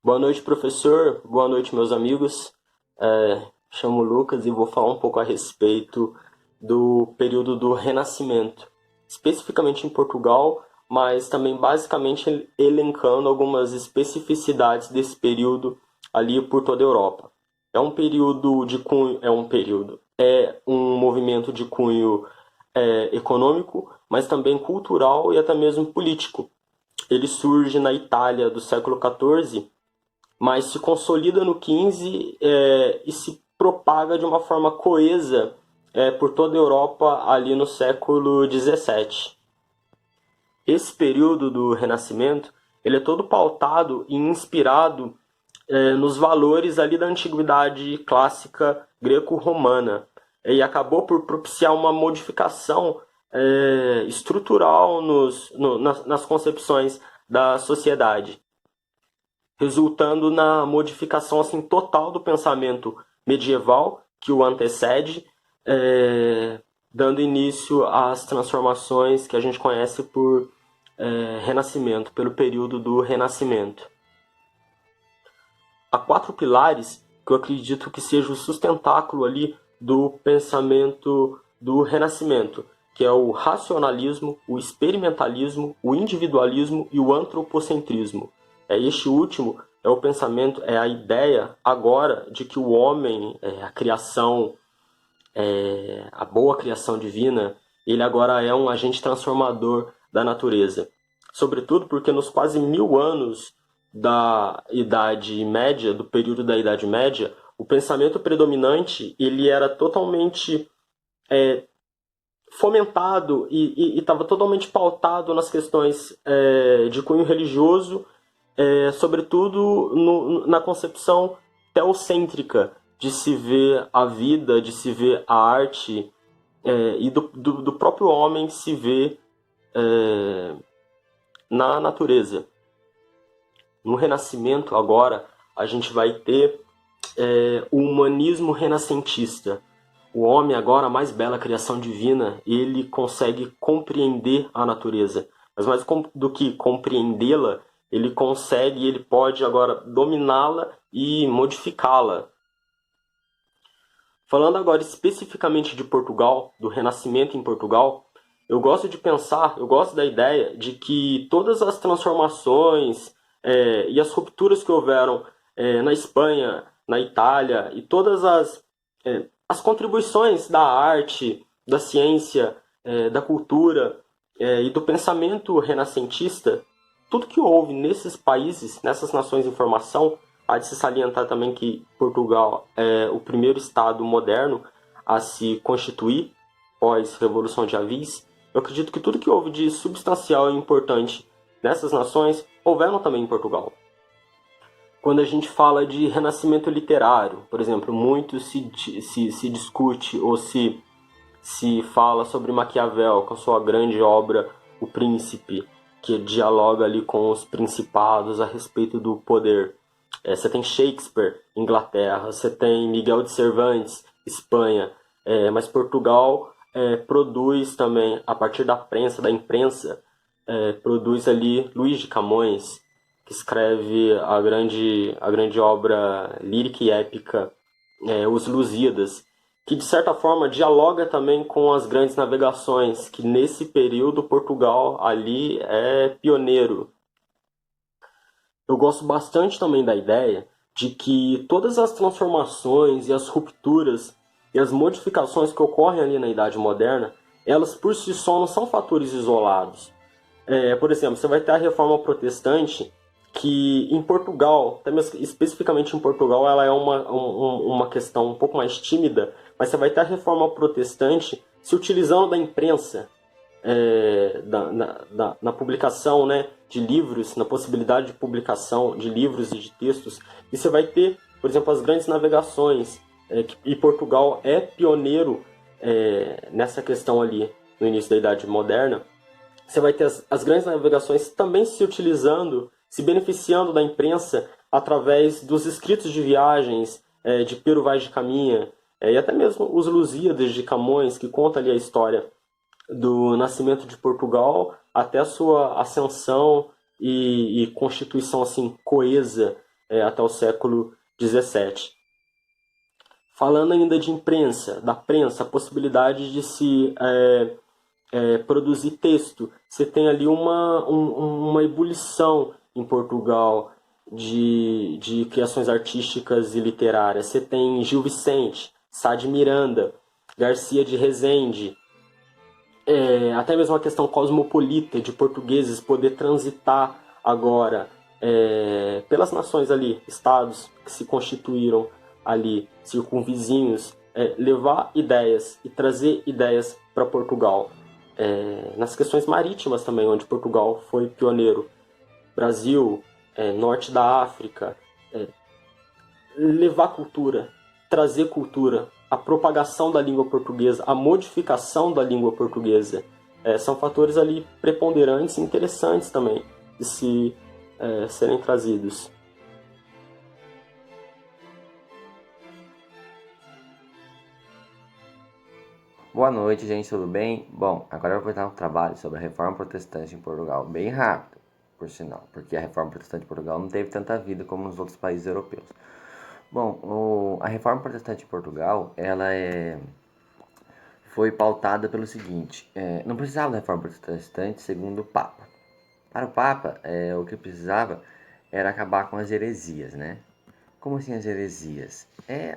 Boa noite, professor. Boa noite, meus amigos. Chamo Lucas e vou falar um pouco a respeito do período do Renascimento, especificamente em Portugal, mas também basicamente elencando algumas especificidades desse período ali por toda a Europa. É um movimento de cunho econômico, mas também cultural e até mesmo político. Ele surge na Itália do século XIV, mas se consolida no 15 e se propaga de uma forma coesa por toda a Europa ali no século 17. Esse período do Renascimento ele é todo pautado e inspirado nos valores ali da antiguidade clássica greco-romana e acabou por propiciar uma modificação estrutural nas concepções da sociedade, resultando na modificação assim, total do pensamento medieval que o antecede, dando início às transformações que a gente conhece por Renascimento, pelo período do Renascimento. Há quatro pilares que eu acredito que seja o sustentáculo ali do pensamento do Renascimento, que é o racionalismo, o experimentalismo, o individualismo e o antropocentrismo. Este último é o pensamento, é a ideia agora de que o homem, a criação, a boa criação divina, ele agora é um agente transformador da natureza. Sobretudo porque nos quase 1000 anos da Idade Média, do período da Idade Média, o pensamento predominante ele era totalmente fomentado e estava totalmente pautado nas questões de cunho religioso, sobretudo na concepção teocêntrica de se ver a vida, de se ver a arte e do próprio homem se ver na natureza. No Renascimento, agora, a gente vai ter o humanismo renascentista. O homem, agora, a mais bela criação divina, ele consegue compreender a natureza. Mas mais do que compreendê-la, ele pode agora dominá-la e modificá-la. Falando agora especificamente de Portugal, do Renascimento em Portugal, eu gosto da ideia de que todas as transformações e as rupturas que houveram na Espanha, na Itália, e todas as contribuições da arte, da ciência, da cultura e do pensamento renascentista, tudo que houve nesses países, nessas nações em formação, há de se salientar também que Portugal é o primeiro Estado moderno a se constituir pós-Revolução de Avis. Eu acredito que tudo que houve de substancial e importante nessas nações, houveram também em Portugal. Quando a gente fala de renascimento literário, por exemplo, muito se discute ou se fala sobre Maquiavel, com a sua grande obra O Príncipe, que dialoga ali com os principados a respeito do poder. Você tem Shakespeare, Inglaterra, você tem Miguel de Cervantes, Espanha, mas Portugal produz também, a partir da imprensa, produz ali Luís de Camões, que escreve a grande obra lírica e épica, Os Lusíadas, que de certa forma dialoga também com as grandes navegações, que nesse período Portugal ali é pioneiro. Eu gosto bastante também da ideia de que todas as transformações e as rupturas e as modificações que ocorrem ali na Idade Moderna, elas por si só não são fatores isolados. Por exemplo, você vai ter a Reforma Protestante, que em Portugal, especificamente em Portugal, ela é uma questão um pouco mais tímida, mas você vai ter a Reforma Protestante se utilizando da imprensa, na publicação, né, de livros, na possibilidade de publicação de livros e de textos. E você vai ter, por exemplo, as grandes navegações, e Portugal é pioneiro nessa questão ali no início da Idade Moderna. Você vai ter as grandes navegações também se utilizando, se beneficiando da imprensa através dos escritos de viagens de Pero Vaz de Caminha, e até mesmo os Lusíadas de Camões, que conta ali a história do nascimento de Portugal até a sua ascensão e constituição assim coesa até o século XVII. Falando ainda de imprensa, da prensa, a possibilidade de se produzir texto. Você tem ali uma ebulição em Portugal de criações artísticas e literárias. Você tem Gil Vicente, Sá de Miranda, Garcia de Rezende, até mesmo a questão cosmopolita de portugueses poder transitar agora pelas nações ali, estados que se constituíram ali, circunvizinhos, levar ideias e trazer ideias para Portugal. Nas questões marítimas também, onde Portugal foi pioneiro. Brasil, norte da África, levar cultura, trazer cultura, a propagação da língua portuguesa, a modificação da língua portuguesa, são fatores ali preponderantes e interessantes também de se serem trazidos. Boa noite, gente, tudo bem? Bom, agora eu vou dar um trabalho sobre a Reforma Protestante em Portugal, bem rápido, por sinal, porque a Reforma Protestante em Portugal não teve tanta vida como nos outros países europeus. Bom, a Reforma Protestante em Portugal, ela foi pautada pelo seguinte, não precisava da Reforma Protestante segundo o Papa. Para o Papa, o que precisava era acabar com as heresias, né? Como assim as heresias?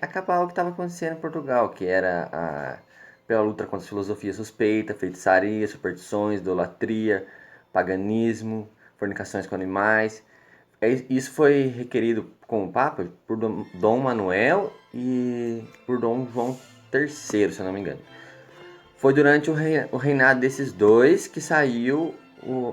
Acabar o que estava acontecendo em Portugal, que era pela luta contra a filosofia suspeita, feitiçaria, superstições, idolatria, paganismo, fornicações com animais. Isso foi requerido com o Papa por Dom Manuel e por Dom João III, se eu não me engano. Foi durante o reinado desses dois que saiu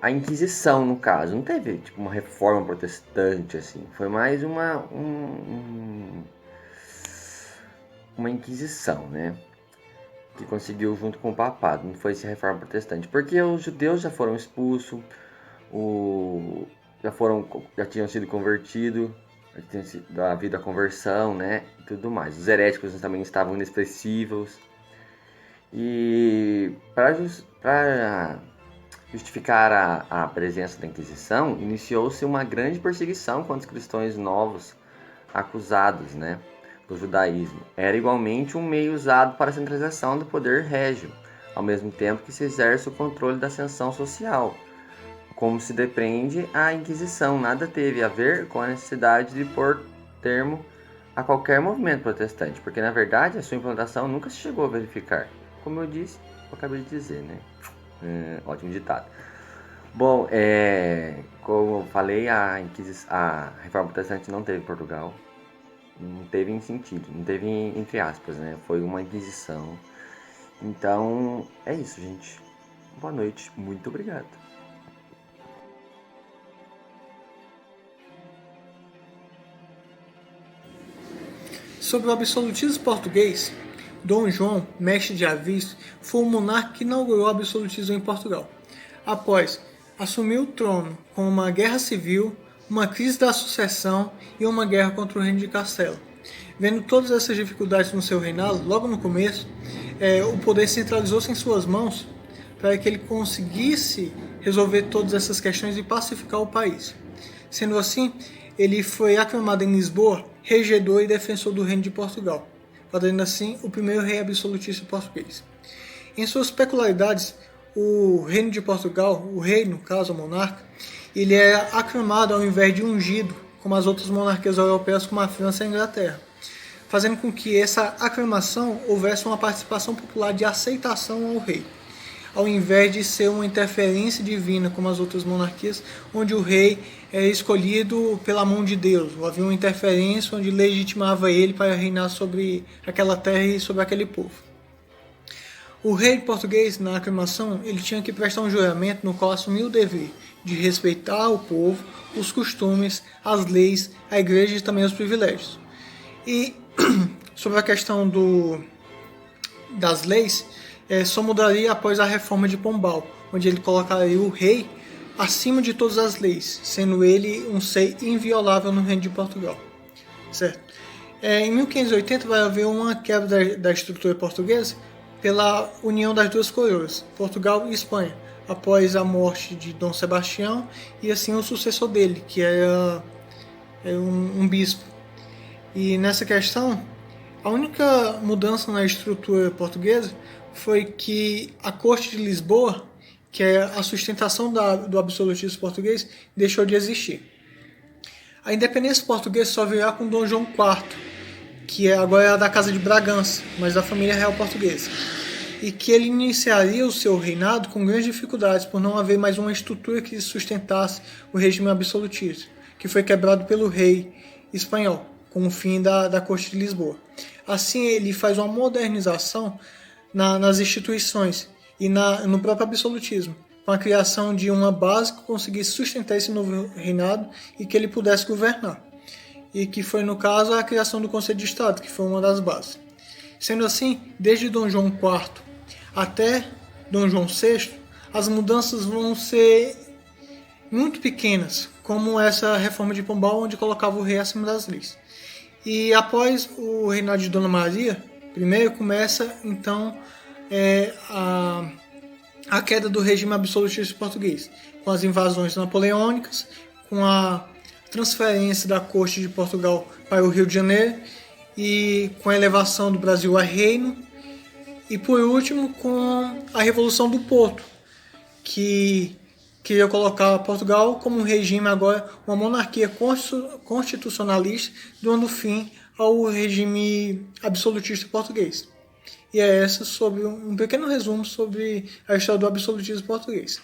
a Inquisição, no caso. Não teve tipo uma reforma protestante, assim. Foi mais uma Inquisição, né? Que conseguiu junto com o papado. Não foi essa reforma protestante. Porque os judeus já foram expulsos, já tinham sido convertidos, já tinham sido havido a conversão, né? E tudo mais. Os heréticos também estavam inexpressivos. E para justificar a presença da Inquisição, iniciou-se uma grande perseguição contra os cristãos novos acusados, né, do judaísmo. Era igualmente um meio usado para a centralização do poder régio, ao mesmo tempo que se exerce o controle da ascensão social. Como se depreende, a Inquisição nada teve a ver com a necessidade de pôr termo a qualquer movimento protestante, porque na verdade a sua implantação nunca se chegou a verificar. Como eu disse, eu acabei de dizer, né? Ótimo ditado. Bom, como eu falei, a Reforma Protestante não teve em Portugal. Não teve em sentido, não teve entre aspas, né? Foi uma Inquisição. Então, é isso, gente. Boa noite, muito obrigado. Sobre o absolutismo português, Dom João, mestre de Avis, foi o monarca que inaugurou o absolutismo em Portugal. Após, assumiu o trono com uma guerra civil, uma crise da sucessão e uma guerra contra o reino de Castela. Vendo todas essas dificuldades no seu reinado, logo no começo, o poder centralizou-se em suas mãos para que ele conseguisse resolver todas essas questões e pacificar o país. Sendo assim, ele foi aclamado em Lisboa, regedor e defensor do reino de Portugal, fazendo assim o primeiro rei absolutista português. Em suas peculiaridades, o reino de Portugal, o rei, no caso, o monarca, ele é aclamado ao invés de ungido, como as outras monarquias europeias, como a França e a Inglaterra, fazendo com que essa aclamação houvesse uma participação popular de aceitação ao rei, ao invés de ser uma interferência divina, como as outras monarquias, onde o rei é escolhido pela mão de Deus, ou havia uma interferência onde legitimava ele para reinar sobre aquela terra e sobre aquele povo. O rei português, na aclamação, ele tinha que prestar um juramento no qual assumia o dever de respeitar o povo, os costumes, as leis, a igreja e também os privilégios. E sobre a questão das leis, só mudaria após a reforma de Pombal, onde ele colocaria o rei acima de todas as leis, sendo ele um ser inviolável no reino de Portugal. Certo? Em 1580 vai haver uma quebra da estrutura portuguesa pela união das duas coroas, Portugal e Espanha, após a morte de Dom Sebastião e assim o sucessor dele, que era um bispo. E nessa questão, a única mudança na estrutura portuguesa foi que a Corte de Lisboa, que é a sustentação do absolutismo português, deixou de existir. A independência portuguesa só virá com Dom João IV, que agora é da Casa de Bragança, mas da família real portuguesa, e que ele iniciaria o seu reinado com grandes dificuldades, por não haver mais uma estrutura que sustentasse o regime absolutista, que foi quebrado pelo rei espanhol, com o fim da Corte de Lisboa. Assim, ele faz uma modernização nas instituições e no próprio absolutismo, com a criação de uma base que conseguisse sustentar esse novo reinado e que ele pudesse governar. E que foi, no caso, a criação do Conselho de Estado, que foi uma das bases. Sendo assim, desde Dom João IV até Dom João VI, as mudanças vão ser muito pequenas, como essa reforma de Pombal, onde colocava o rei acima das leis. E após o reinado de Dona Maria I, começa então a queda do regime absolutista português, com as invasões napoleônicas, com a transferência da corte de Portugal para o Rio de Janeiro e com a elevação do Brasil a reino, e por último com a Revolução do Porto, que queria colocar Portugal como um regime agora, uma monarquia constitucionalista, dando fim ao regime absolutista português. E é essa sobre um pequeno resumo sobre a história do absolutismo português.